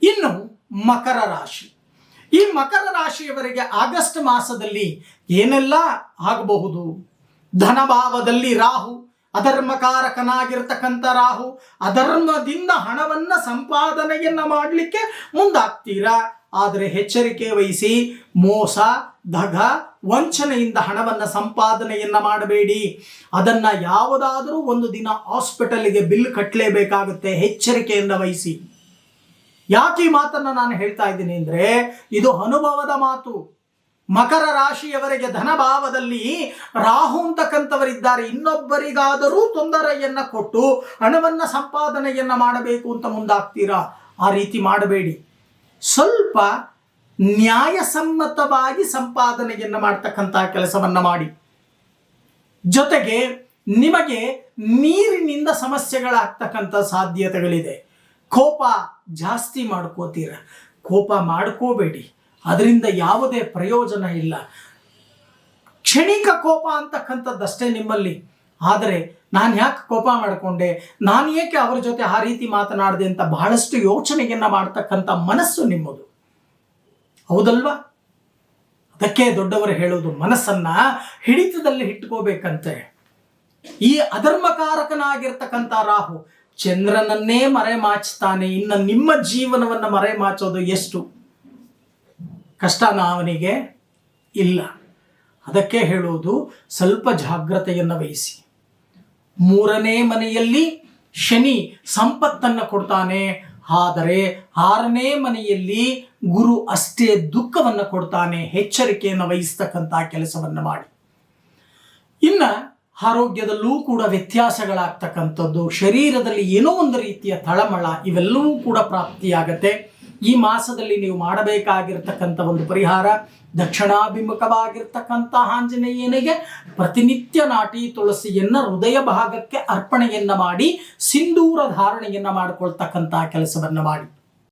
ಇನ್ನು ಮಕರ ರಾಶಿ. ಈ ಮಕರ ರಾಶಿಯವರಿಗೆ ಆಗಸ್ಟ್ ಮಾಸದಲ್ಲಿ ಏನೆಲ್ಲ ಆಗಬಹುದು? ಧನಭಾವದಲ್ಲಿ ರಾಹು, ಅಧರ್ಮಕಾರಕನಾಗಿರ್ತಕ್ಕಂಥ ರಾಹು, ಅಧರ್ಮದಿಂದ ಹಣವನ್ನು ಸಂಪಾದನೆಯನ್ನ ಮಾಡಲಿಕ್ಕೆ ಮುಂದಾಗ್ತೀರಾ. ಆದರೆ ಎಚ್ಚರಿಕೆ ವಹಿಸಿ, ಮೋಸ, ದಗ, ವಂಚನೆಯಿಂದ ಹಣವನ್ನು ಸಂಪಾದನೆಯನ್ನ ಮಾಡಬೇಡಿ. ಅದನ್ನ ಯಾವುದಾದರೂ ಒಂದು ದಿನ ಹಾಸ್ಪಿಟಲ್ಗೆ ಬಿಲ್ ಕಟ್ಟಲೇಬೇಕಾಗುತ್ತೆ. ಎಚ್ಚರಿಕೆಯಿಂದ ವಹಿಸಿ. ಯಾಕೆ ಈ ಮಾತನ್ನು ನಾನು ಹೇಳ್ತಾ ಇದ್ದೀನಿ ಅಂದರೆ, ಇದು ಅನುಭವದ ಮಾತು. ಮಕರ ರಾಶಿಯವರಿಗೆ ಧನಭಾವದಲ್ಲಿ ರಾಹು ಅಂತಕ್ಕಂಥವರಿದ್ದಾರೆ. ಇನ್ನೊಬ್ಬರಿಗಾದರೂ ತೊಂದರೆಯನ್ನು ಕೊಟ್ಟು ಹಣವನ್ನು ಸಂಪಾದನೆಯನ್ನು ಮಾಡಬೇಕು ಅಂತ ಮುಂದಾಗ್ತೀರಾ. ಆ ರೀತಿ ಮಾಡಬೇಡಿ. ಸ್ವಲ್ಪ ನ್ಯಾಯಸಮ್ಮತವಾಗಿ ಸಂಪಾದನೆಯನ್ನು ಮಾಡ್ತಕ್ಕಂಥ ಕೆಲಸವನ್ನು ಮಾಡಿ. ಜೊತೆಗೆ ನಿಮಗೆ ನೀರಿನಿಂದ ಸಮಸ್ಯೆಗಳಾಗ್ತಕ್ಕಂಥ ಸಾಧ್ಯತೆಗಳಿದೆ. ಕೋಪ ಜಾಸ್ತಿ ಮಾಡ್ಕೋತೀರ. ಕೋಪ ಮಾಡ್ಕೋಬೇಡಿ, ಅದರಿಂದ ಯಾವುದೇ ಪ್ರಯೋಜನ ಇಲ್ಲ. ಕ್ಷಣಿಕ ಕೋಪ ಅಂತಕ್ಕಂಥದ್ದಷ್ಟೇ ನಿಮ್ಮಲ್ಲಿ. ಆದರೆ ನಾನು ಯಾಕೆ ಕೋಪ ಮಾಡಿಕೊಂಡೆ, ನಾನು ಏಕೆ ಅವರ ಜೊತೆ ಆ ರೀತಿ ಮಾತನಾಡಿದೆ ಅಂತ ಬಹಳಷ್ಟು ಯೋಚನೆಯನ್ನು ಮಾಡ್ತಕ್ಕಂಥ ಮನಸ್ಸು ನಿಮ್ಮದು, ಹೌದಲ್ವಾ? ಅದಕ್ಕೆ ದೊಡ್ಡವರು ಹೇಳೋದು, ಮನಸ್ಸನ್ನ ಹಿಡಿತದಲ್ಲಿ ಇಟ್ಕೋಬೇಕಂತೆ. ಈ ಅಧರ್ಮಕಾರಕನಾಗಿರ್ತಕ್ಕಂಥ ರಾಹು ಚಂದ್ರನನ್ನೇ ಮರೆಮಾಚ್ತಾನೆ. ಇನ್ನು ನಿಮ್ಮ ಜೀವನವನ್ನು ಮರೆಮಾಚೋದು ಎಷ್ಟು ಕಷ್ಟನಾ ಅವನಿಗೆ? ಇಲ್ಲ. ಅದಕ್ಕೆ ಹೇಳೋದು, ಸ್ವಲ್ಪ ಜಾಗ್ರತೆಯನ್ನು ವಹಿಸಿ. 3ನೇ ಮನೆಯಲ್ಲಿ ಶನಿ ಸಂಪತ್ತನ್ನು ಕೊಡ್ತಾನೆ, ಆದರೆ 6ನೇ ಮನೆಯಲ್ಲಿ ಗುರು ಅಷ್ಟೇ ದುಃಖವನ್ನು ಕೊಡ್ತಾನೆ. ಎಚ್ಚರಿಕೆಯನ್ನು ವಹಿಸ್ತಕ್ಕಂಥ ಕೆಲಸವನ್ನು ಮಾಡಿ. ಇನ್ನು ಆರೋಗ್ಯದಲ್ಲೂ ಕೂಡ ವ್ಯತ್ಯಾಸಗಳಾಗ್ತಕ್ಕಂಥದ್ದು, ಶರೀರದಲ್ಲಿ ಏನೋ ಒಂದು ರೀತಿಯ ತಳಮಳ, ಇವೆಲ್ಲವೂ ಕೂಡ ಪ್ರಾಪ್ತಿಯಾಗತ್ತೆ. ಈ ಮಾಸದಲ್ಲಿ ನೀವು ಮಾಡಬೇಕಾಗಿರ್ತಕ್ಕಂಥ ಒಂದು ಪರಿಹಾರ, ದಕ್ಷಿಣಾಭಿಮುಖವಾಗಿರ್ತಕ್ಕಂಥ ಆಂಜನೇಯನಿಗೆ ಪ್ರತಿನಿತ್ಯ ನಾಟಿ ತುಳಸಿಯನ್ನು ಹೃದಯ ಭಾಗಕ್ಕೆ ಅರ್ಪಣೆಯನ್ನು ಮಾಡಿ ಸಿಂಧೂರ ಧಾರಣೆಯನ್ನು ಮಾಡಿಕೊಳ್ತಕ್ಕಂಥ ಕೆಲಸವನ್ನು ಮಾಡಿ.